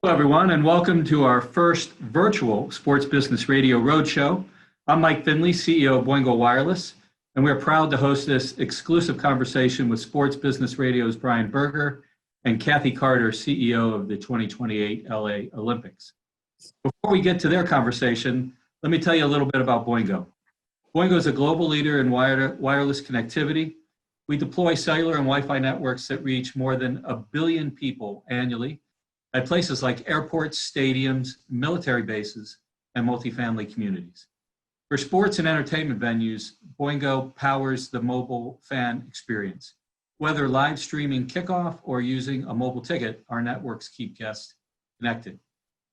Hello, everyone, and welcome to our first virtual Sports Business Radio Roadshow. I'm Mike Finley, CEO of Boingo Wireless, and we're proud to host this exclusive conversation with Sports Business Radio's Brian Berger and Kathy Carter, CEO of the 2028 LA Olympics. Before we get to their conversation, let me tell you a little bit about Boingo. Boingo is a global leader in wireless connectivity. We deploy cellular and Wi-Fi networks that reach more than 1 billion people annually at places like airports, stadiums, military bases, and multifamily communities. For sports and entertainment venues, Boingo powers the mobile fan experience. Whether live streaming kickoff or using a mobile ticket, our networks keep guests connected.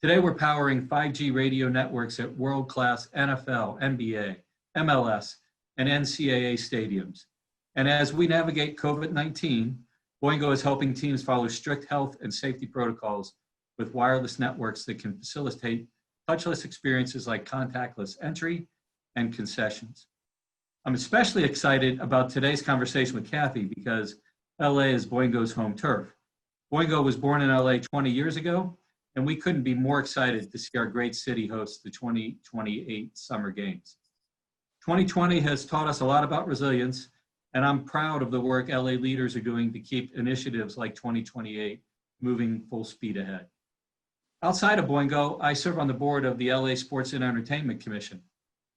Today, we're powering 5G radio networks at world-class NFL, NBA, MLS, and NCAA stadiums. And as we navigate COVID-19, Boingo is helping teams follow strict health and safety protocols with wireless networks that can facilitate touchless experiences like contactless entry and concessions. I'm especially excited about today's conversation with Kathy because LA is Boingo's home turf. Boingo was born in LA 20 years ago, and we couldn't be more excited to see our great city host the 2028 Summer Games. 2020 has taught us a lot about resilience, and I'm proud of the work LA leaders are doing to keep initiatives like 2028 moving full speed ahead. Outside of Boingo, I serve on the board of the LA Sports and Entertainment Commission.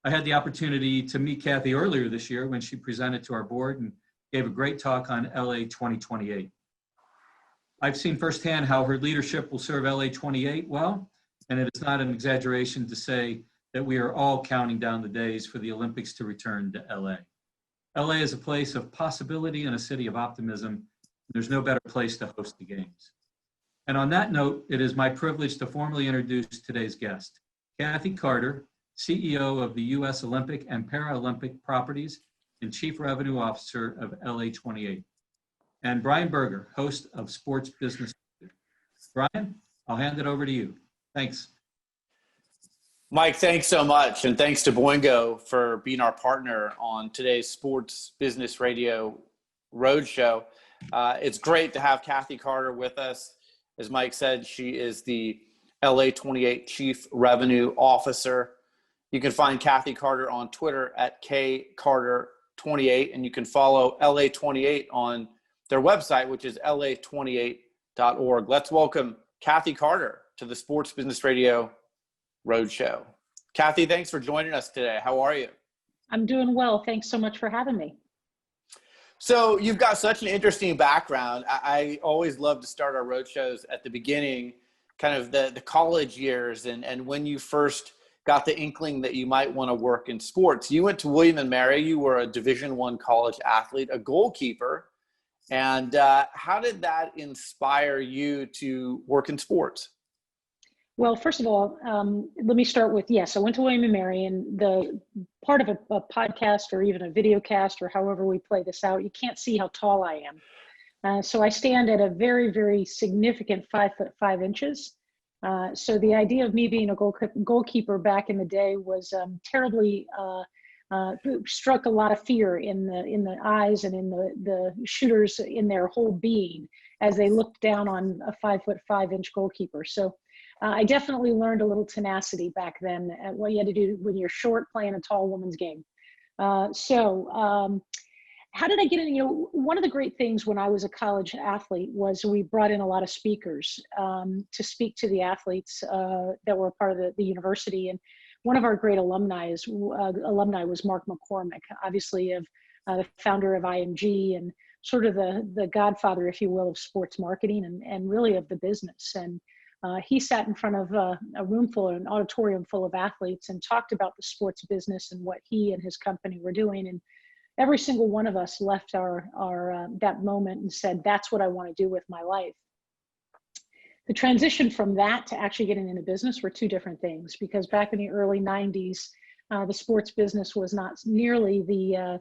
I had the opportunity to meet Kathy earlier this year when she presented to our board and gave a great talk on LA 2028. I've seen firsthand how her leadership will serve LA 28 well, and it is not an exaggeration to say that we are all counting down the days for the Olympics to return to LA. LA is a place of possibility and a city of optimism. There's no better place to host the games. And on that note, it is my privilege to formally introduce today's guest, Kathy Carter, CEO of the U.S. Olympic and Paralympic Properties and Chief Revenue Officer of LA28, and Brian Berger, host of Sports Business. Brian, I'll hand it over to you. Thanks. Mike, thanks so much. And thanks to Boingo for being our partner on today's Sports Business Radio Roadshow. It's great to have Kathy Carter with us. As Mike said, she is the LA28 Chief Revenue Officer. You can find Kathy Carter on Twitter at kcarter28, and you can follow LA28 on their website, which is la28.org. Let's welcome Kathy Carter to the Sports Business Radio Roadshow. Kathy, thanks for joining us today. How are you? I'm doing well. Thanks so much for having me. So you've got such an interesting background. I always love to start our roadshows at the beginning, kind of the college years and when you first got the inkling that you might want to work in sports. You went to William & Mary. You were a Division I college athlete, a goalkeeper. And how did that inspire you to work in sports? Well, first of all, let me start with, yes, I went to William & Mary, and the part of a podcast or even a video cast or however we play this out, you can't see how tall I am. So I stand at a very, very significant 5'5". So the idea of me being a goalkeeper back in the day was terribly, struck a lot of fear in the eyes and in the shooters in their whole being as they looked down on a 5'5" goalkeeper. So I definitely learned a little tenacity back then at what you had to do when you're short playing a tall woman's game. How did I get in? You know, one of the great things when I was a college athlete was we brought in a lot of speakers to speak to the athletes that were part of the university. And one of our great alumni was Mark McCormick, obviously of the founder of IMG and sort of the godfather, if you will, of sports marketing and really of the business. And he sat in front of an auditorium full of athletes and talked about the sports business and what he and his company were doing. And every single one of us left that moment and said, that's what I want to do with my life. The transition from that to actually getting into business were two different things, because back in the early 90s, the sports business was not nearly the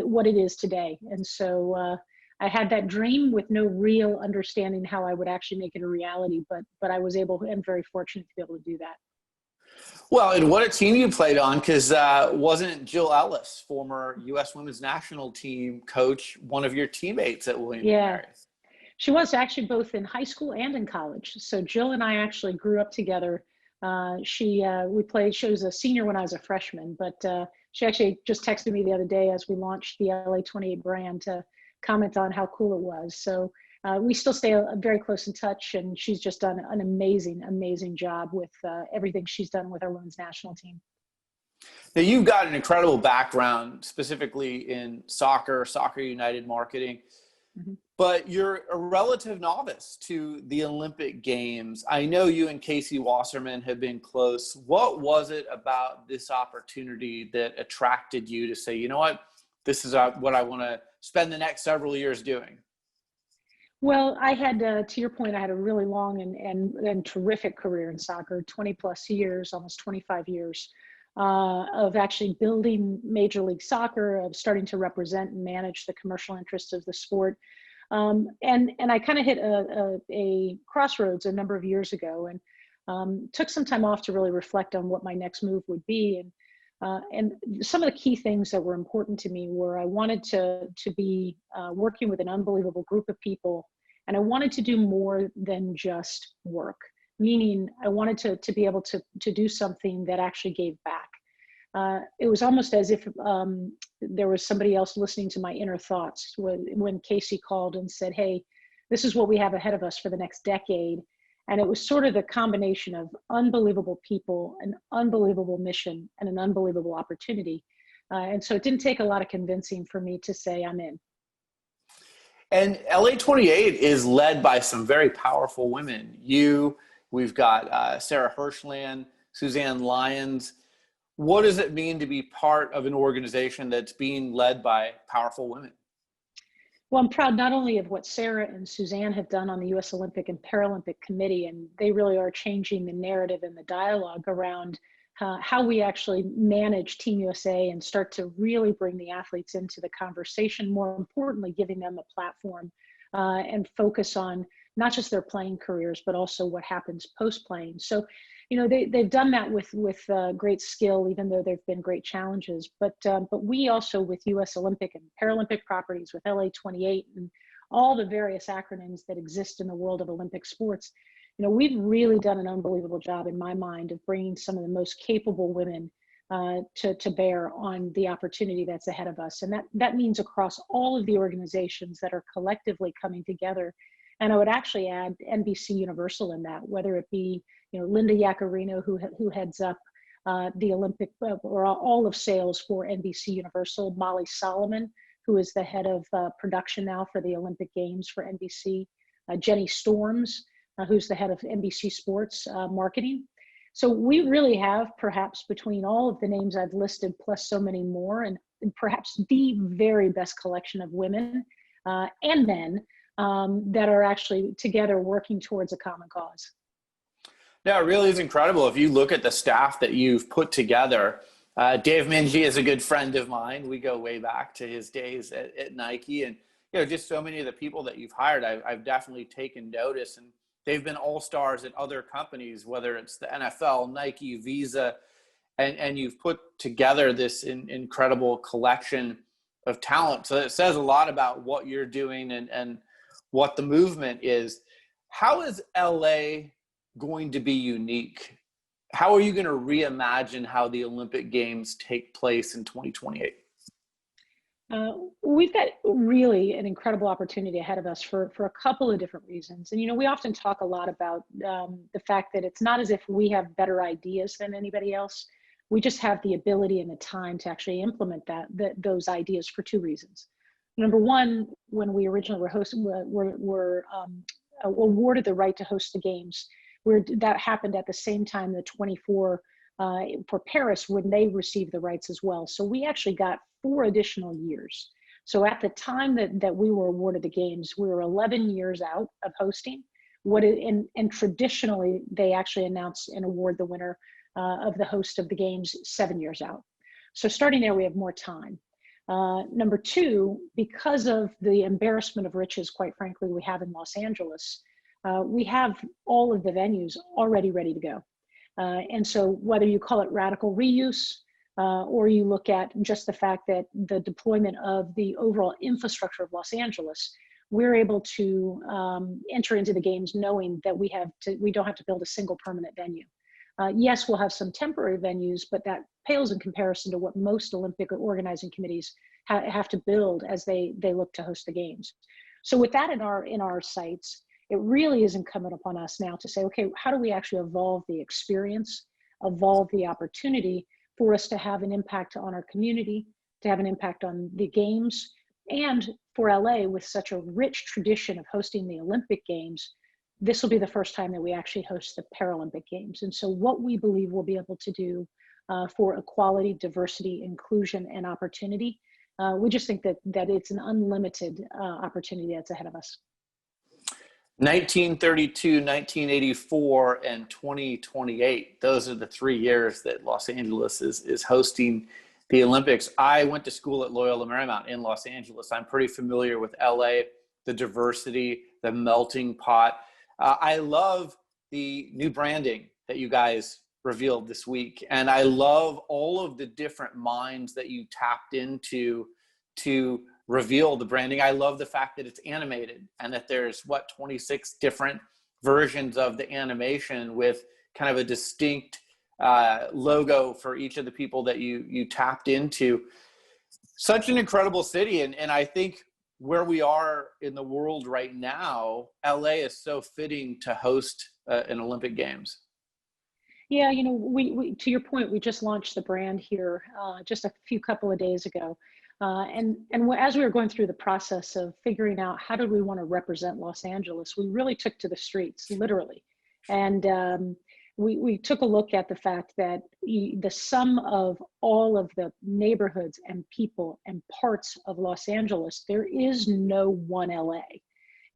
what it is today. And so I had that dream with no real understanding how I would actually make it a reality, but I was able and very fortunate to be able to do that. Well, and what a team you played on, because wasn't Jill Ellis, former U.S. Women's National Team coach, one of your teammates at William & Mary? She was actually both in high school and in college. So Jill and I actually grew up together. She was a senior when I was a freshman, but she actually just texted me the other day as we launched the LA28 brand to comment on how cool it was. So we still stay very close in touch, and she's just done an amazing, amazing job with everything she's done with our women's national team. Now, you've got an incredible background, specifically in Soccer United marketing, but you're a relative novice to the Olympic Games. I know you and Casey Wasserman have been close. What was it about this opportunity that attracted you to say, you know what, this is what I want to spend the next several years doing? Well, I had, to your point, I had a really long and terrific career in soccer, 20 plus years, almost 25 years. Of actually building Major League Soccer, of starting to represent and manage the commercial interests of the sport. And I kind of hit a crossroads a number of years ago, and took some time off to really reflect on what my next move would be. And some of the key things that were important to me were I wanted to be working with an unbelievable group of people, and I wanted to do more than just work. Meaning I wanted to be able to do something that actually gave back. It was almost as if there was somebody else listening to my inner thoughts when Casey called and said, hey, this is what we have ahead of us for the next decade. And it was sort of the combination of unbelievable people, an unbelievable mission, and an unbelievable opportunity. And so it didn't take a lot of convincing for me to say I'm in. And LA28 is led by some very powerful women. We've got Sarah Hirschland, Suzanne Lyons. What does it mean to be part of an organization that's being led by powerful women? Well, I'm proud not only of what Sarah and Suzanne have done on the U.S. Olympic and Paralympic Committee, and they really are changing the narrative and the dialogue around how we actually manage Team USA and start to really bring the athletes into the conversation, more importantly, giving them a platform and focus on not just their playing careers, but also what happens post-playing. So, you know, they've done that with great skill, even though there've been great challenges. But we also, with U.S. Olympic and Paralympic properties, with LA28 and all the various acronyms that exist in the world of Olympic sports, you know, we've really done an unbelievable job, in my mind, of bringing some of the most capable women to bear on the opportunity that's ahead of us. And that means across all of the organizations that are collectively coming together. And I would actually add NBC Universal in that, whether it be, you know, Linda Yaccarino, who heads up the Olympic or all of sales for NBC Universal, Molly Solomon, who is the head of production now for the Olympic Games for NBC, Jenny Storms, who's the head of NBC Sports marketing. So we really have, perhaps between all of the names I've listed, plus so many more, and perhaps the very best collection of women and men that are actually together working towards a common cause. No, it really is incredible. If you look at the staff that you've put together, Dave Minji is a good friend of mine. We go way back to his days at Nike, and you know, just so many of the people that you've hired, I've definitely taken notice, and they've been all-stars at other companies, whether it's the NFL, Nike, Visa, and you've put together this incredible collection of talent. So it says a lot about what you're doing and what the movement is. How is LA going to be unique? How are you going to reimagine how the Olympic Games take place in 2028? We've got really an incredible opportunity ahead of us for a couple of different reasons. And, you know, we often talk a lot about the fact that it's not as if we have better ideas than anybody else. We just have the ability and the time to actually implement those ideas for two reasons. Number one, when we originally were awarded the right to host the games, that happened at the same time the 24 for Paris, when they received the rights as well. So we actually got 4 additional years. So at the time that we were awarded the games, we were 11 years out of hosting. And traditionally, they actually announce and award the winner of the host of the games 7 years out. So starting there, we have more time. Number two, because of the embarrassment of riches, quite frankly, we have in Los Angeles, we have all of the venues already ready to go. And so whether you call it radical reuse, or you look at just the fact that the deployment of the overall infrastructure of Los Angeles, we're able to enter into the games knowing that we don't have to build a single permanent venue. Yes, we'll have some temporary venues, but that pales in comparison to what most Olympic organizing committees have to build as they look to host the games. So with that in our sights, it really is incumbent upon us now to say, okay, how do we actually evolve the experience, evolve the opportunity for us to have an impact on our community, to have an impact on the games, and for LA, with such a rich tradition of hosting the Olympic Games, this will be the first time that we actually host the Paralympic Games. And so what we believe we'll be able to do for equality, diversity, inclusion, and opportunity, we just think that it's an unlimited opportunity that's ahead of us. 1932, 1984, and 2028. Those are the 3 years that Los Angeles is hosting the Olympics. I went to school at Loyola Marymount in Los Angeles. I'm pretty familiar with LA, the diversity, the melting pot. I love the new branding that you guys revealed this week. And I love all of the different minds that you tapped into to reveal the branding. I love the fact that it's animated and that there's 26 different versions of the animation with kind of a distinct logo for each of the people that you tapped into. Such an incredible city. And I think where we are in the world right now, LA is so fitting to host an Olympic Games. Yeah, you know, we to your point, we just launched the brand here just a couple of days ago. And as we were going through the process of figuring out how did we want to represent Los Angeles, we really took to the streets, literally. And we took a look at the fact that the sum of all of the neighborhoods and people and parts of Los Angeles, there is no one LA.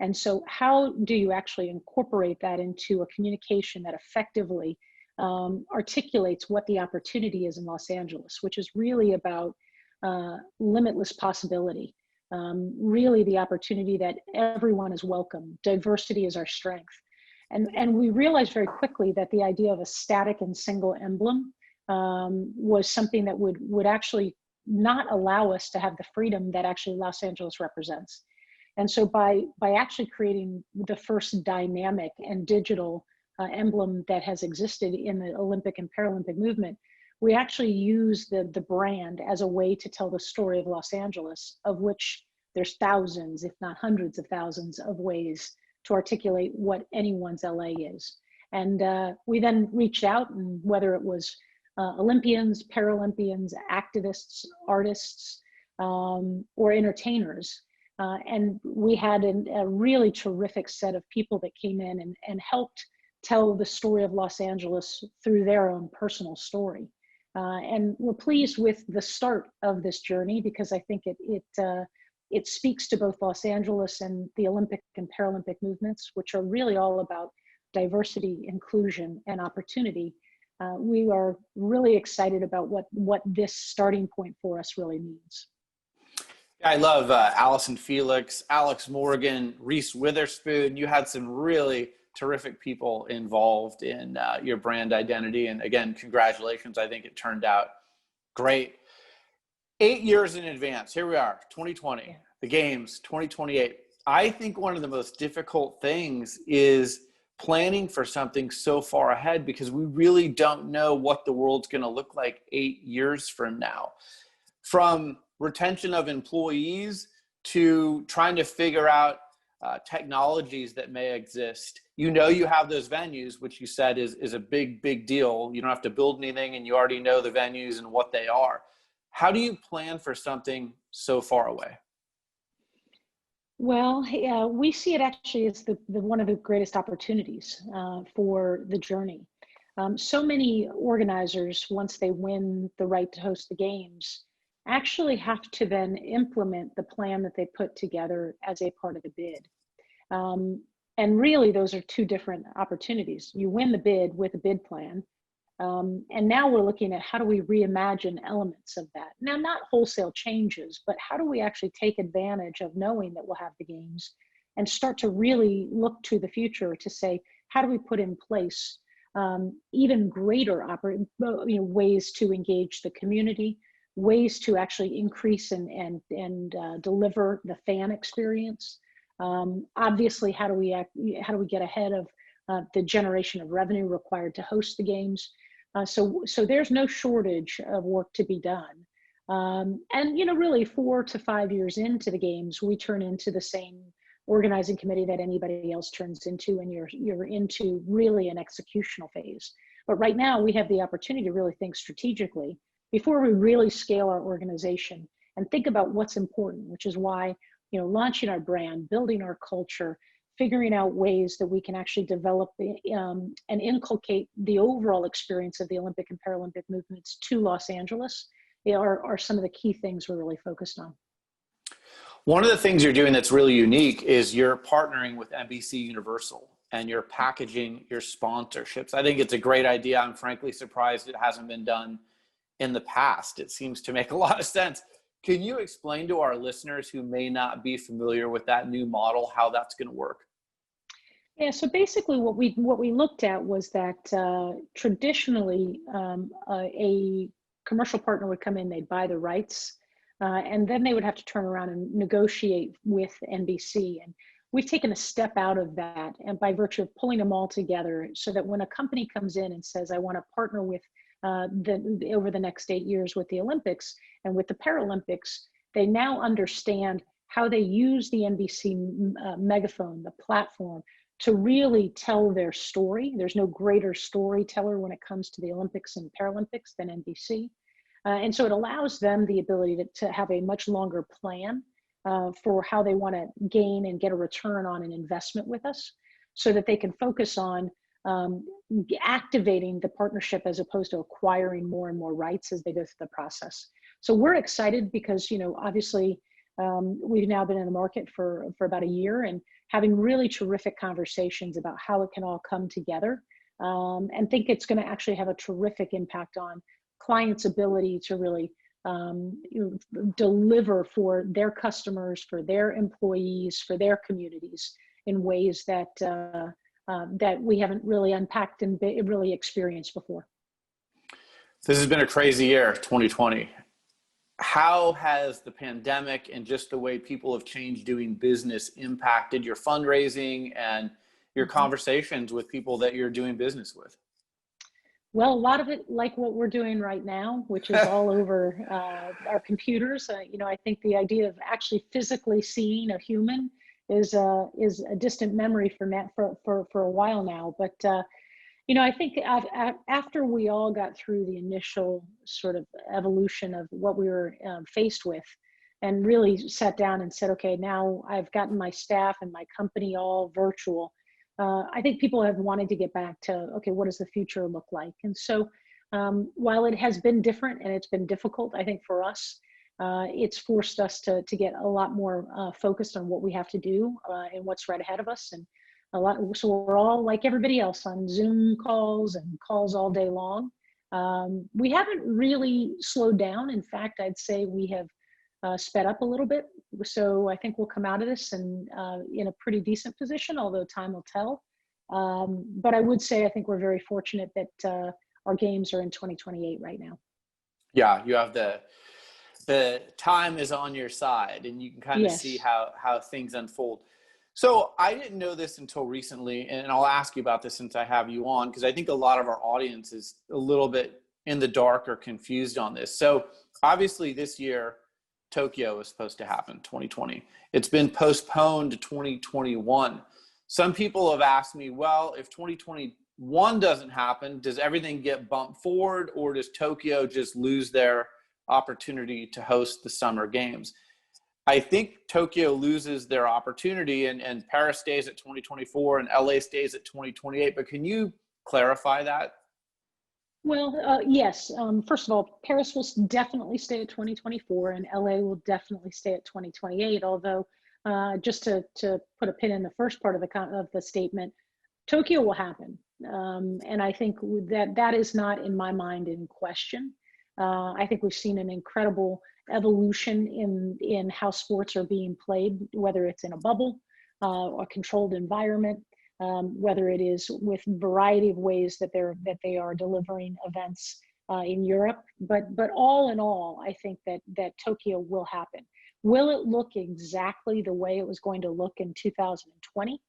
And so how do you actually incorporate that into a communication that effectively articulates what the opportunity is in Los Angeles, which is really about limitless possibility, really the opportunity that everyone is welcome. Diversity is our strength. And we realized very quickly that the idea of a static and single emblem was something that would actually not allow us to have the freedom that actually Los Angeles represents. And so by actually creating the first dynamic and digital emblem that has existed in the Olympic and Paralympic movement, we actually use the brand as a way to tell the story of Los Angeles, of which there's thousands, if not hundreds of thousands of ways to articulate what anyone's LA is. And we then reached out, and whether it was Olympians, Paralympians, activists, artists, or entertainers, and we had a really terrific set of people that came in and helped tell the story of Los Angeles through their own personal story. And we're pleased with the start of this journey because I think it speaks to both Los Angeles and the Olympic and Paralympic movements, which are really all about diversity, inclusion, and opportunity. We are really excited about what this starting point for us really means. I love Allison Felix, Alex Morgan, Reese Witherspoon. You had some really terrific people involved in your brand identity. And again, congratulations. I think it turned out great. 8 years in advance, here we are, 2020, the games, 2028. I think one of the most difficult things is planning for something so far ahead because we really don't know what the world's going to look like 8 years from now. From retention of employees to trying to figure out technologies that may exist. You know, you have those venues, which you said is a big deal. You don't have to build anything and you already know the venues and what they are. How do you plan for something so far away? Well, we see it actually as the one of the greatest opportunities for the journey. So many organizers, once they win the right to host the games, actually have to then implement the plan that they put together as a part of the bid. And really, those are two different opportunities. You win the bid with a bid plan. And now we're looking at how do we reimagine elements of that. Now, not wholesale changes, but how do we actually take advantage of knowing that we'll have the games and start to really look to the future to say, how do we put in place even greater ways to engage the community, ways to actually increase and deliver the fan experience, Obviously, how do we get ahead of the generation of revenue required to host the games? So there's no shortage of work to be done. And really 4 to 5 years into the games, we turn into the same organizing committee that anybody else turns into, and you're into really an executional phase. But right now we have the opportunity to really think strategically before we really scale our organization and think about what's important, which is why, launching our brand, building our culture, figuring out ways that we can actually develop and inculcate the overall experience of the Olympic and Paralympic movements to Los Angeles are some of the key things we're really focused on. One of the things you're doing that's really unique is you're partnering with NBC Universal and you're packaging your sponsorships. I think it's a great idea. I'm frankly surprised it hasn't been done in the past. It seems to make a lot of sense. Can you explain to our listeners who may not be familiar with that new model how that's going to work? Yeah, so basically what we looked at was that traditionally a commercial partner would come in, they'd buy the rights, and then they would have to turn around and negotiate with NBC. And we've taken a step out of that, and by virtue of pulling them all together, so that when a company comes in and says, I want to partner with over the next 8 years with the Olympics and with the Paralympics, they now understand how they use the NBC megaphone, the platform, to really tell their story. There's no greater storyteller when it comes to the Olympics and Paralympics than NBC. And so it allows them the ability to have a much longer plan for how they want to gain and get a return on an investment with us, so that they can focus on activating the partnership as opposed to acquiring more and more rights as they go through the process. So we're excited because, obviously we've now been in the market for about a year and having really terrific conversations about how it can all come together, and think it's going to actually have a terrific impact on clients' ability to really deliver for their customers, for their employees, for their communities in ways that that we haven't really unpacked and really experienced before. This has been a crazy year, 2020. How has the pandemic and just the way people have changed doing business impacted your fundraising and your conversations with people that you're doing business with? Well, a lot of it like what we're doing right now, which is all over our computers. I think the idea of actually physically seeing a human is a distant memory for a while now. But I think after we all got through the initial sort of evolution of what we were faced with, and really sat down and said, okay, now I've gotten my staff and my company all virtual. I think people have wanted to get back to, okay, what does the future look like? And so while it has been different and it's been difficult, I think for us, it's forced us to get a lot more focused on what we have to do and what's right ahead of us. And so we're all like everybody else on Zoom calls and calls all day long. We haven't really slowed down. In fact, I'd say we have sped up a little bit. So I think we'll come out of this and in a pretty decent position, although time will tell. But I would say I think we're very fortunate that our games are in 2028 right now. Yeah, you have the time is on your side, and you can kind of see how things unfold. So I didn't know this until recently, and I'll ask you about this since I have you on, because I think a lot of our audience is a little bit in the dark or confused on this. So obviously this year, Tokyo was supposed to happen, 2020. It's been postponed to 2021. Some people have asked me, well, if 2021 doesn't happen, does everything get bumped forward, or does Tokyo just lose their opportunity to host the Summer Games? I think Tokyo loses their opportunity and Paris stays at 2024 and LA stays at 2028. But can you clarify that? Well, yes. First of all, Paris will definitely stay at 2024 and LA will definitely stay at 2028. Although, just to put a pin in the first part of the statement, Tokyo will happen. And I think that is not, in my mind, in question. I think we've seen an incredible evolution in how sports are being played, whether it's in a bubble, or a controlled environment, whether it is with a variety of ways that they are delivering events in Europe. But all in all, I think that Tokyo will happen. Will it look exactly the way it was going to look in 2020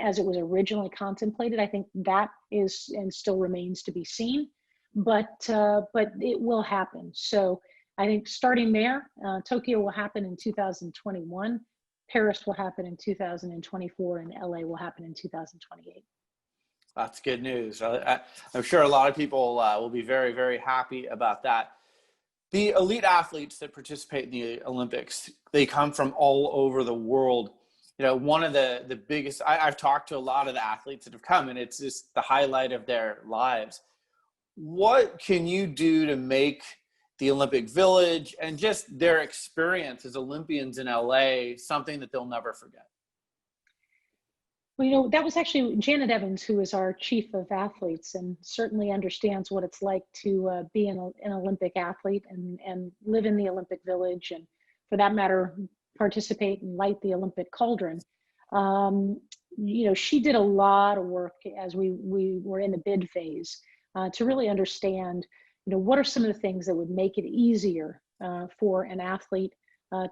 as it was originally contemplated? I think that is and still remains to be seen, but it will happen. So I think starting there, Tokyo will happen in 2021, Paris will happen in 2024, and LA will happen in 2028. That's good news. I'm sure a lot of people will be very, very happy about that. The elite athletes that participate in the Olympics, they come from all over the world. You know, one of the biggest, I've talked to a lot of the athletes that have come, and it's just the highlight of their lives. What can you do to make the Olympic Village and just their experience as Olympians in LA something that they'll never forget? Well, you know, that was actually Janet Evans, who is our chief of athletes and certainly understands what it's like to be an Olympic athlete and live in the Olympic Village, and for that matter, participate and light the Olympic cauldron. You know, she did a lot of work as we were in the bid phase to really understand, you know, what are some of the things that would make it easier for an athlete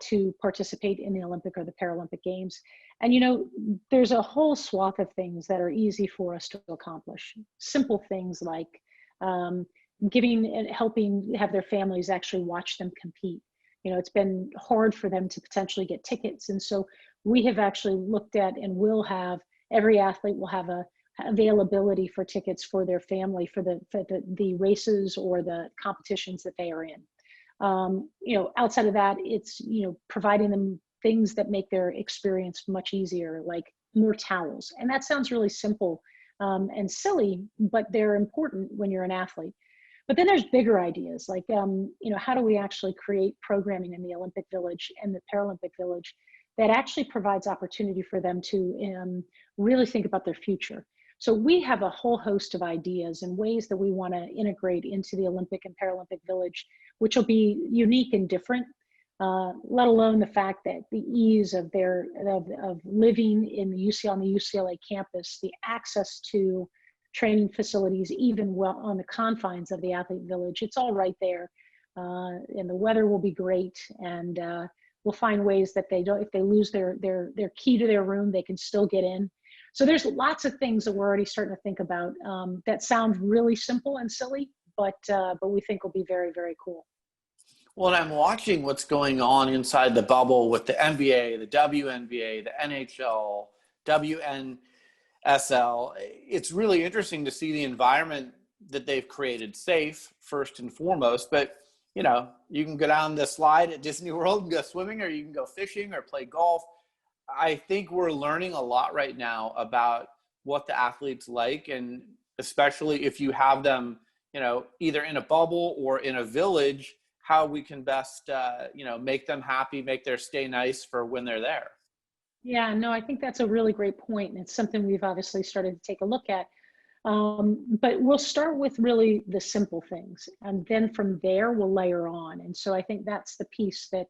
to participate in the Olympic or the Paralympic Games. And, you know, there's a whole swath of things that are easy for us to accomplish. Simple things like giving and helping have their families actually watch them compete. You know, it's been hard for them to potentially get tickets. And so we have actually looked at and will have, every athlete will have a availability for tickets for their family for the races or the competitions that they are in. You know, outside of that, it's, you know, providing them things that make their experience much easier, like more towels. And that sounds really simple and silly, but they're important when you're an athlete. But then there's bigger ideas like, you know, how do we actually create programming in the Olympic Village and the Paralympic Village that actually provides opportunity for them to really think about their future? So we have a whole host of ideas and ways that we want to integrate into the Olympic and Paralympic Village, which will be unique and different, let alone the fact that the ease of of living in the on the UCLA campus, the access to training facilities, even well on the confines of the Athlete Village, it's all right there. And the weather will be great, and we'll find ways that they don't, if they lose their key to their room, they can still get in. So there's lots of things that we're already starting to think about that sound really simple and silly, but we think will be very, very cool. Well, and I'm watching what's going on inside the bubble with the NBA, the WNBA, the NHL, WNSL. It's really interesting to see the environment that they've created, safe first and foremost. But, you know, you can go down the slide at Disney World and go swimming, or you can go fishing or play golf. I think we're learning a lot right now about what the athletes like, and especially if you have them, you know, either in a bubble or in a village, how we can best, you know, make them happy, make their stay nice for when they're there. Yeah, no, I think that's a really great point, and it's something we've obviously started to take a look at. But we'll start with really the simple things, and then from there we'll layer on. And so I think that's the piece that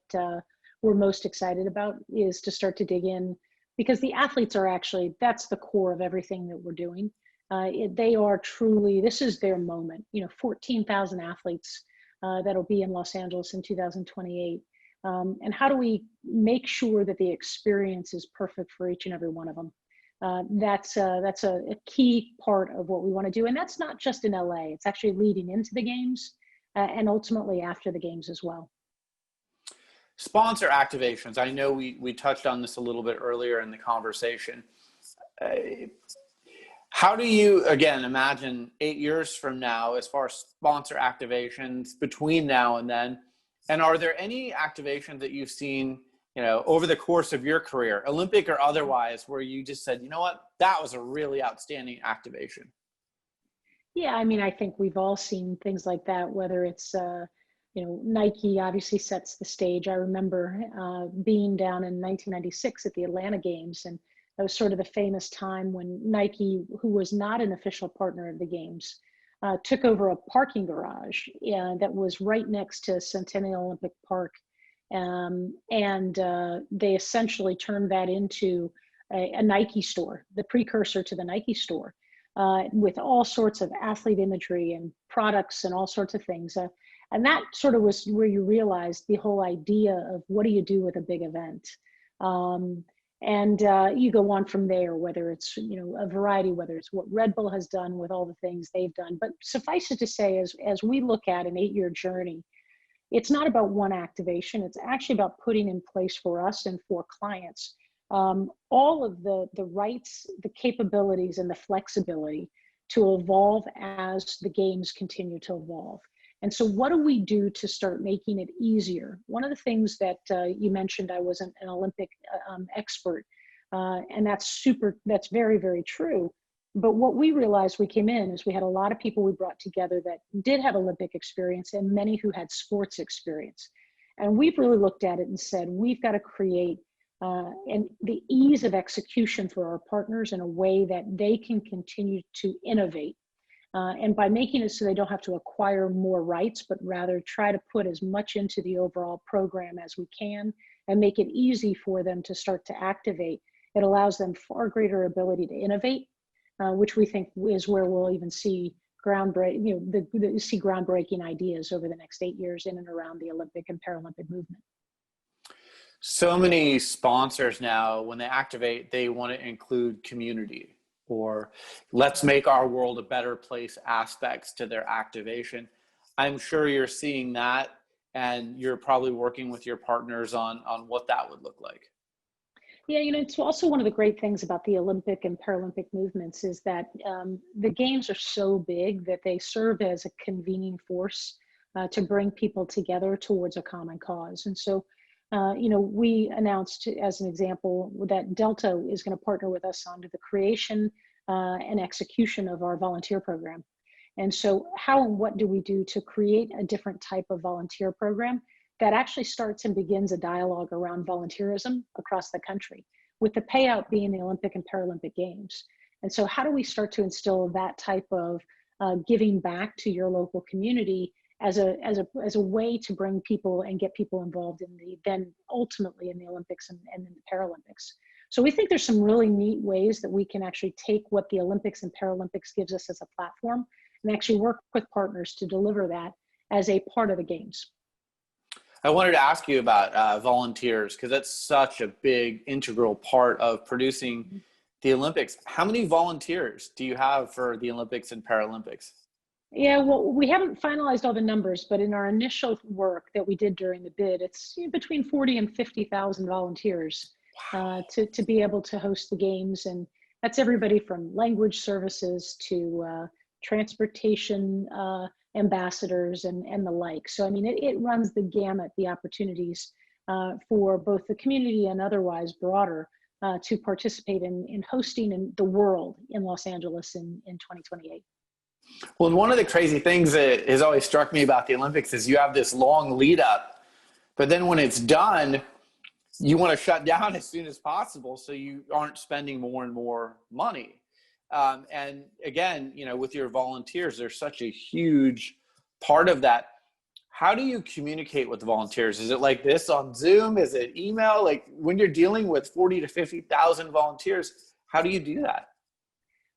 we're most excited about, is to start to dig in, because the athletes are actually, that's the core of everything that we're doing. They are truly, this is their moment. You know, 14,000 athletes that'll be in Los Angeles in 2028. And how do we make sure that the experience is perfect for each and every one of them? That's a key part of what we want to do. And that's not just in LA, it's actually leading into the games and ultimately after the games as well. Sponsor activations. I know we touched on this a little bit earlier in the conversation. How do you, again, imagine 8 years from now as far as sponsor activations between now and then? And are there any activations that you've seen, you know, over the course of your career, Olympic or otherwise, where you just said, you know what, that was a really outstanding activation? Yeah, I mean, I think we've all seen things like that, whether it's, you know, Nike obviously sets the stage. I remember being down in 1996 at the Atlanta Games, and that was sort of the famous time when Nike, who was not an official partner of the Games, took over a parking garage that was right next to Centennial Olympic Park. And they essentially turned that into a Nike store, the precursor to the Nike store, with all sorts of athlete imagery and products and all sorts of things. And that sort of was where you realized the whole idea of what do you do with a big event. And you go on from there, whether it's, a variety, whether it's what Red Bull has done with all the things they've done. But suffice it to say, as we look at an 8-year journey, it's not about one activation. It's actually about putting in place for us and for clients all of the rights, the capabilities, and the flexibility to evolve as the games continue to evolve. And so what do we do to start making it easier? One of the things that you mentioned, I wasn't an Olympic expert, and that's very, very true. But what we realized we came in is we had a lot of people we brought together that did have Olympic experience and many who had sports experience. And we've really looked at it and said, we've got to create and the ease of execution for our partners in a way that they can continue to innovate. And by making it so they don't have to acquire more rights, but rather try to put as much into the overall program as we can and make it easy for them to start to activate, it allows them far greater ability to innovate, which we think is where we'll even see groundbreaking ideas over the next 8 years in and around the Olympic and Paralympic movement. So many sponsors now, when they activate, they want to include community or let's make our world a better place aspects to their activation. I'm sure you're seeing that, and you're probably working with your partners on what that would look like. Yeah, it's also one of the great things about the Olympic and Paralympic movements is that the games are so big that they serve as a convening force to bring people together towards a common cause. And so, we announced, as an example, that Delta is going to partner with us on the creation and execution of our volunteer program. And so how and what do we do to create a different type of volunteer program that actually starts and begins a dialogue around volunteerism across the country, with the payout being the Olympic and Paralympic Games? And so how do we start to instill that type of giving back to your local community as a way to bring people and get people involved then ultimately in the Olympics and in the Paralympics? So we think there's some really neat ways that we can actually take what the Olympics and Paralympics gives us as a platform and actually work with partners to deliver that as a part of the games. I wanted to ask you about volunteers, because that's such a big integral part of producing the Olympics. How many volunteers do you have for the Olympics and Paralympics? Yeah, well, we haven't finalized all the numbers, but in our initial work that we did during the bid, it's between 40 and 50,000 volunteers to be able to host the games. And that's everybody from language services to transportation ambassadors and the like. So, I mean, it runs the gamut, the opportunities for both the community and otherwise broader to participate in hosting in the world in Los Angeles in 2028. Well, one of the crazy things that has always struck me about the Olympics is you have this long lead up, but then when it's done, you want to shut down as soon as possible so you aren't spending more and more money. And again, with your volunteers, there's such a huge part of that. How do you communicate with the volunteers? Is it like this on Zoom? Is it email? Like when you're dealing with 40 to 50,000 volunteers, how do you do that?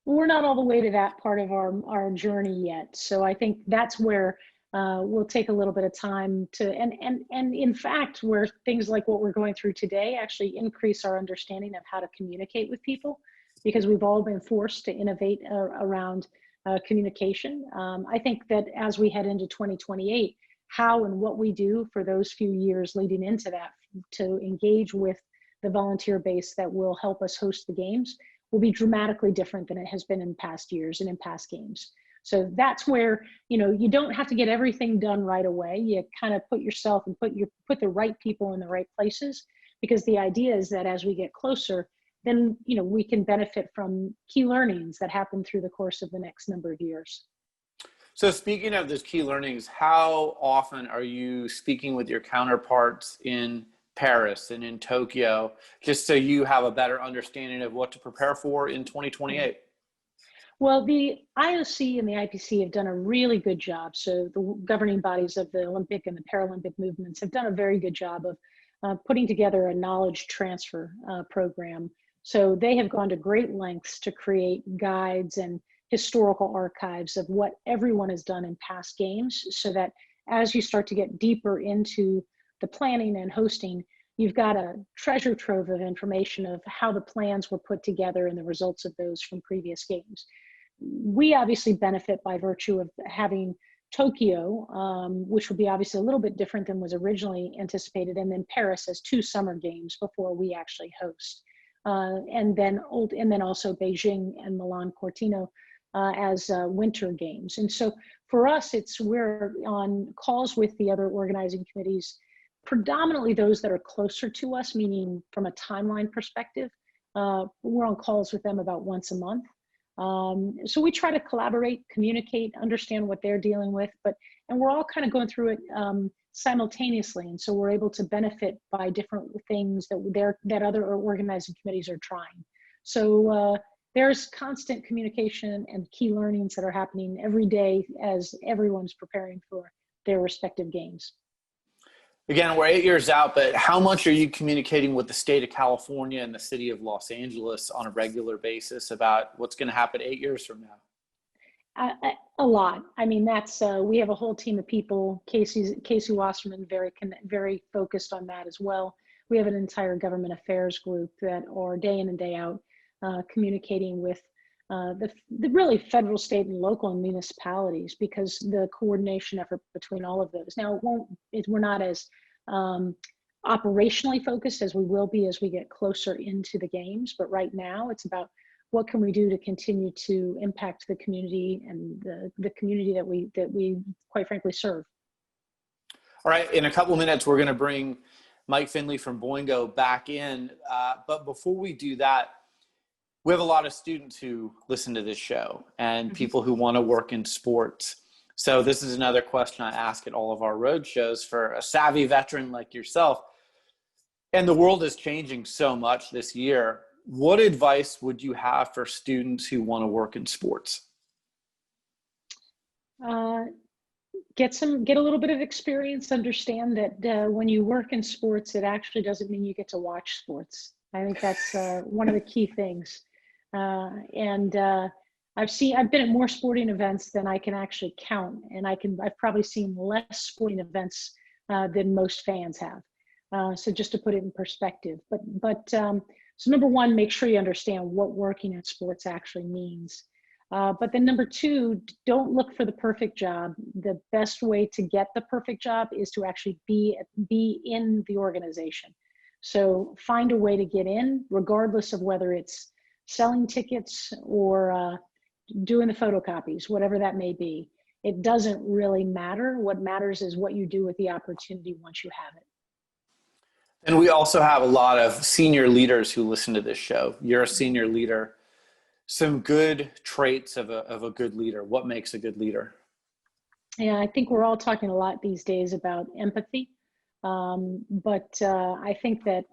We're not all the way to that part of our journey yet. So I think that's where we'll take a little bit of time to, and in fact, where things like what we're going through today actually increase our understanding of how to communicate with people, because we've all been forced to innovate around communication. I think that as we head into 2028, how and what we do for those few years leading into that to engage with the volunteer base that will help us host the games will be dramatically different than it has been in past years and in past games. So that's where, you don't have to get everything done right away. You kind of put yourself and put the right people in the right places, because the idea is that as we get closer, then, we can benefit from key learnings that happen through the course of the next number of years. So speaking of those key learnings, how often are you speaking with your counterparts in Paris and in Tokyo, just so you have a better understanding of what to prepare for in 2028? Well, the IOC and the IPC have done a really good job. So the governing bodies of the Olympic and the Paralympic movements have done a very good job of putting together a knowledge transfer program. So they have gone to great lengths to create guides and historical archives of what everyone has done in past games, so that as you start to get deeper into the planning and hosting, you've got a treasure trove of information of how the plans were put together and the results of those from previous games. We obviously benefit by virtue of having Tokyo, which will be obviously a little bit different than was originally anticipated, and then Paris as 2 summer games before we actually host. And then also Beijing and Milan Cortina as winter games. And so for us, we're on calls with the other organizing committees, predominantly those that are closer to us, meaning from a timeline perspective. We're on calls with them about once a month. So we try to collaborate, communicate, understand what they're dealing with, and we're all kind of going through it simultaneously. And so we're able to benefit by different things that other organizing committees are trying. So there's constant communication and key learnings that are happening every day as everyone's preparing for their respective games. Again, we're 8 years out, but how much are you communicating with the state of California and the city of Los Angeles on a regular basis about what's going to happen 8 years from now? A lot. I mean, we have a whole team of people. Casey Wasserman, very focused on that as well. We have an entire government affairs group that are day in and day out communicating with the really federal, state, and local and municipalities, because the coordination effort between all of those. Now, we're not as operationally focused as we will be as we get closer into the games, but right now it's about what can we do to continue to impact the community and the community that we quite frankly serve. All right, in a couple of minutes, we're going to bring Mike Finley from Boingo back in, but before we do that, we have a lot of students who listen to this show and people who want to work in sports. So this is another question I ask at all of our road shows for a savvy veteran like yourself. And the world is changing so much this year. What advice would you have for students who want to work in sports? Get a little bit of experience. Understand that when you work in sports, it actually doesn't mean you get to watch sports. I think that's one of the key things. I've been at more sporting events than I can actually count, and I've probably seen less sporting events than most fans have. So just to put it in perspective, so number one, make sure you understand what working in sports actually means. But then number two, don't look for the perfect job. The best way to get the perfect job is to actually be in the organization. So find a way to get in, regardless of whether it's selling tickets or doing the photocopies, whatever that may be. It doesn't really matter. What matters is what you do with the opportunity once you have it. And we also have a lot of senior leaders who listen to this show. You're a senior leader. Some good traits of a good leader. What makes a good leader? Yeah, I think we're all talking a lot these days about empathy. But I think that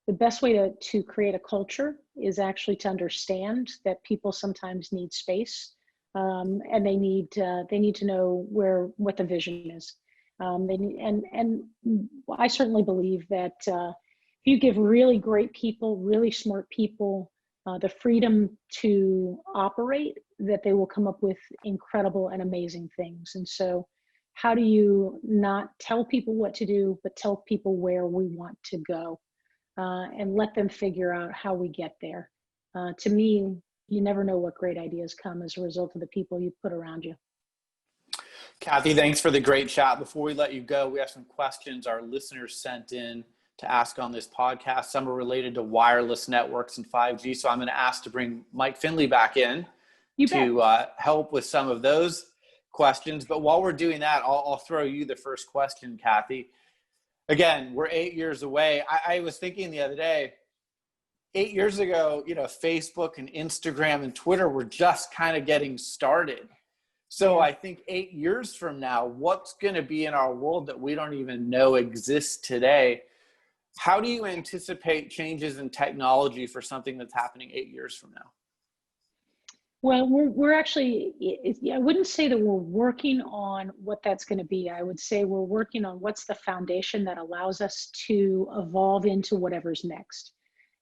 the best way to create a culture is actually to understand that people sometimes need space, and they need to know what the vision is. And I certainly believe that if you give really great people, really smart people, the freedom to operate, that they will come up with incredible and amazing things. And so how do you not tell people what to do, but tell people where we want to go, and let them figure out how we get there? To me, you never know what great ideas come as a result of the people you put around you. Kathy, thanks for the great chat. Before we let you go, we have some questions our listeners sent in to ask on this podcast. Some are related to wireless networks and 5G. So I'm going to ask to bring Mike Finley back in to help with some of those questions. But while we're doing that, I'll throw you the first question, Kathy. Again, we're 8 years away. I was thinking the other day, 8 years ago, Facebook and Instagram and Twitter were just kind of getting started. So I think 8 years from now, what's going to be in our world that we don't even know exists today? How do you anticipate changes in technology for something that's happening 8 years from now? Well, we're actually, I wouldn't say that we're working on what that's going to be. I would say we're working on what's the foundation that allows us to evolve into whatever's next.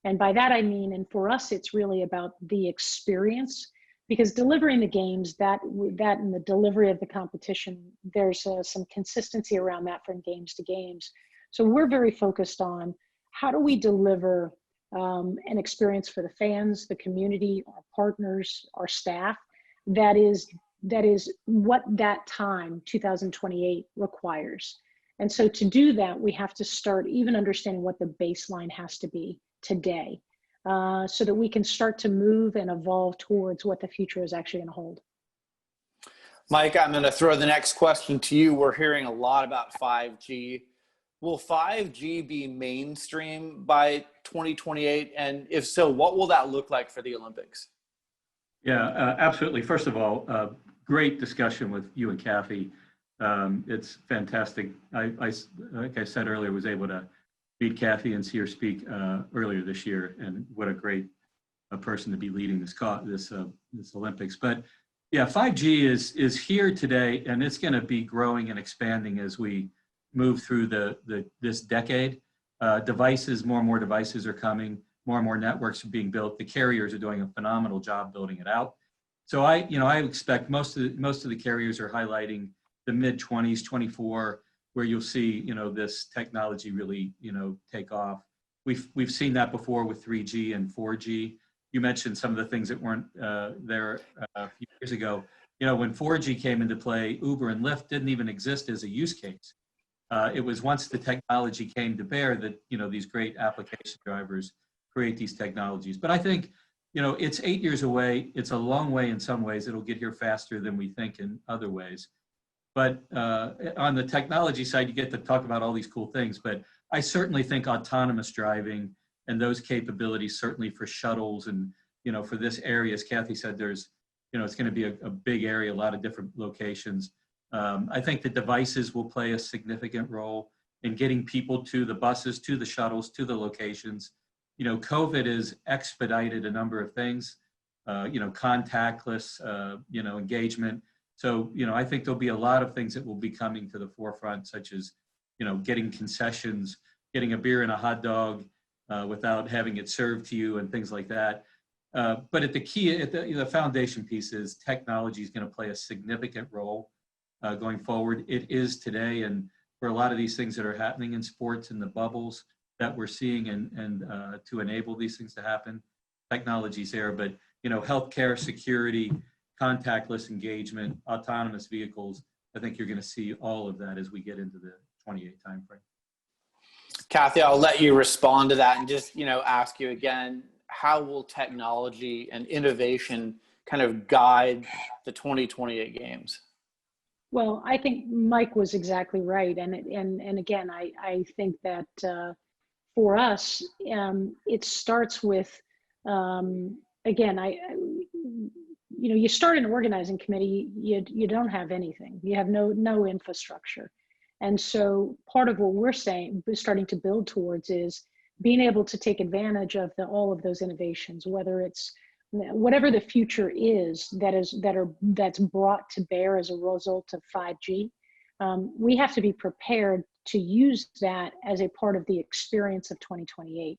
And by that, I mean, and for us, it's really about the experience because delivering the games, that and the delivery of the competition, there's some consistency around that from games to games. So we're very focused on how do we deliver an experience for the fans, the community, our partners, our staff, that is what that time, 2028, requires. And so to do that, we have to start even understanding what the baseline has to be today, so that we can start to move and evolve towards what the future is actually going to hold. Mike, I'm going to throw the next question to you. We're hearing a lot about 5G. Will 5G be mainstream by 2028? And if so, what will that look like for the Olympics? Yeah, absolutely. First of all, great discussion with you and Kathy. It's fantastic. Like I said earlier, was able to meet Kathy and see her speak earlier this year, and what a great person to be leading this Olympics. But yeah, 5G is here today, and it's going to be growing and expanding as we move through this decade. Devices, more and more devices are coming, more and more networks are being built. The carriers are doing a phenomenal job building it out. So I expect most of the carriers are highlighting the mid-20s, 24, where you'll see this technology really take off. We've seen that before with 3G and 4G. You mentioned some of the things that weren't there a few years ago. When 4G came into play, Uber and Lyft didn't even exist as a use case. It was once the technology came to bear that these great application drivers create these technologies. But I think it's 8 years away. It's a long way in some ways. It'll get here faster than we think in other ways. But on the technology side, you get to talk about all these cool things. But I certainly think autonomous driving and those capabilities, certainly for shuttles and for this area, as Kathy said, there's it's going to be a big area, a lot of different locations. I think the devices will play a significant role in getting people to the buses, to the shuttles, to the locations. COVID has expedited a number of things, contactless, engagement. So, I think there'll be a lot of things that will be coming to the forefront, such as, getting concessions, getting a beer and a hot dog without having it served to you and things like that. But the foundation piece is technology is going to play a significant role going forward. It is today, and for a lot of these things that are happening in sports and the bubbles that we're seeing and to enable these things to happen, technology's there. But, healthcare, security, contactless engagement, autonomous vehicles, I think you're going to see all of that as we get into the 28 timeframe. Kathy, I'll let you respond to that and just, ask you again, how will technology and innovation kind of guide the 2028 games? Well, I think Mike was exactly right. And again, I think that for us, it starts with, again, you start an organizing committee, you don't have anything. You have no infrastructure. And so part of what we're starting to build towards is being able to take advantage of all of those innovations, whether it's whatever the future is that's brought to bear as a result of 5G. We have to be prepared to use that as a part of the experience of 2028.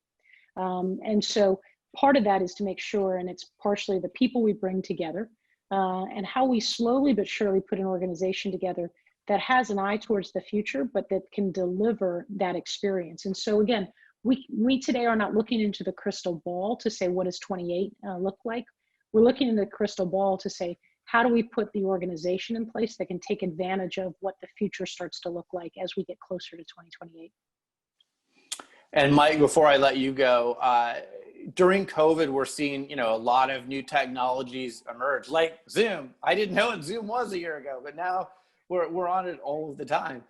And so part of that is to make sure, and it's partially the people we bring together and how we slowly but surely put an organization together that has an eye towards the future, but that can deliver that experience. And so again, we today are not looking into the crystal ball to say, what does 28 look like? We're looking in the crystal ball to say, how do we put the organization in place that can take advantage of what the future starts to look like as we get closer to 2028? And Mike, before I let you go, during COVID, we're seeing, a lot of new technologies emerge, like Zoom. I didn't know what Zoom was a year ago, but now we're on it all of the time.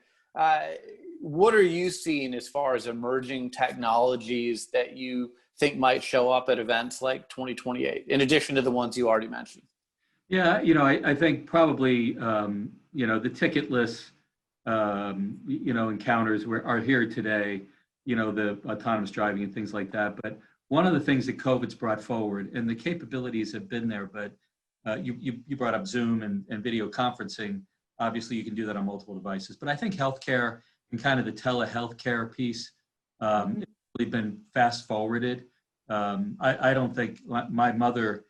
What are you seeing as far as emerging technologies that you think might show up at events like 2028, in addition to the ones you already mentioned? Yeah, I think probably, the ticketless, encounters are here today, the autonomous driving and things like that. But one of the things that COVID's brought forward, and the capabilities have been there, but you brought up Zoom and video conferencing. Obviously, you can do that on multiple devices. But I think healthcare and kind of the telehealthcare piece has really been fast forwarded. I don't think my mother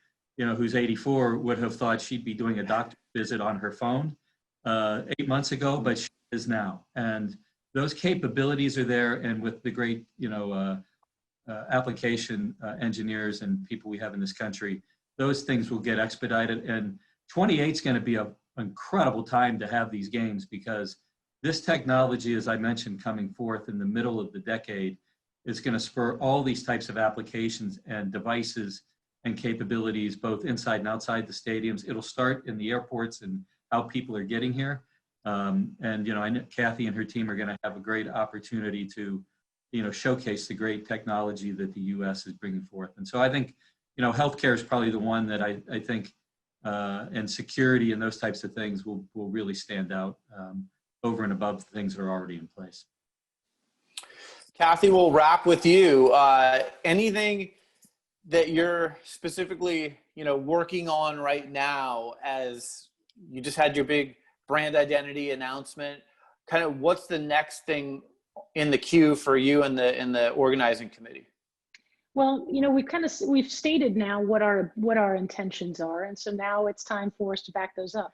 who's 84, would have thought she'd be doing a doctor's visit on her phone 8 months ago, but she is now. And those capabilities are there. And with the great, application engineers and people we have in this country, those things will get expedited. And 28 is going to be an incredible time to have these games, because this technology, as I mentioned, coming forth in the middle of the decade, is going to spur all these types of applications and devices and capabilities, both inside and outside the stadiums. It'll start in the airports and how people are getting here. And, I know Kathy and her team are going to have a great opportunity to, showcase the great technology that the U.S. is bringing forth. And so I think, healthcare is probably the one that I think, and security and those types of things will really stand out over and above the things that are already in place. Kathy, we'll wrap with you. Anything that you're specifically, working on right now, as you just had your big brand identity announcement? Kind of what's the next thing in the queue for you and the organizing committee? Well, we've stated now what our intentions are, and so now it's time for us to back those up.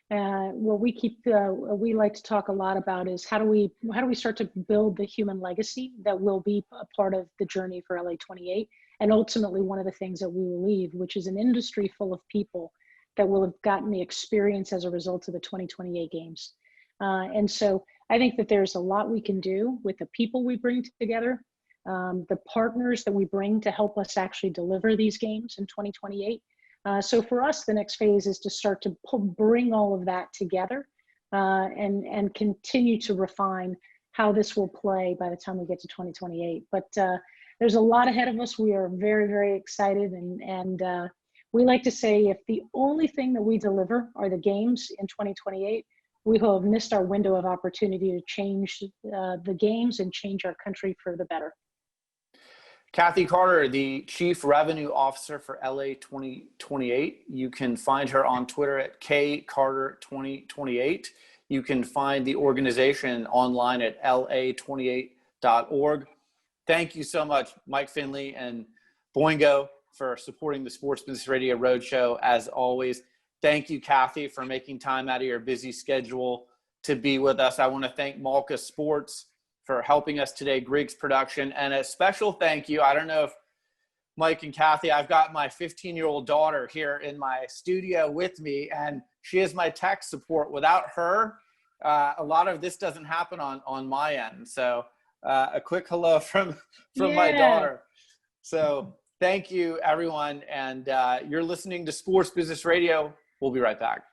What we like to talk a lot about is how do we start to build the human legacy that will be a part of the journey for LA28, and ultimately one of the things that we will leave, which is an industry full of people that will have gotten the experience as a result of the 2028 Games. And so I think that there's a lot we can do with the people we bring together, the partners that we bring to help us actually deliver these games in 2028. So for us, the next phase is to start to bring all of that together and continue to refine how this will play by the time we get to 2028. But there's a lot ahead of us. We are very, very excited. And we like to say, if the only thing that we deliver are the games in 2028, we will have missed our window of opportunity to change the games and change our country for the better. Kathy Carter, the Chief Revenue Officer for LA28. You can find her on Twitter at kcarter2028. You can find the organization online at la28.org. Thank you so much, Mike Finley and Boingo, for supporting the Sports Business Radio Roadshow. As always, thank you, Kathy, for making time out of your busy schedule to be with us. I want to thank Malka Sports for helping us today, Griggs Production, and a special thank you. I don't know if Mike and Kathy, I've got my 15-year-old daughter here in my studio with me, and she is my tech support. Without her, a lot of this doesn't happen on my end. So a quick hello from my daughter. So thank you, everyone. And you're listening to Sports Business Radio. We'll be right back.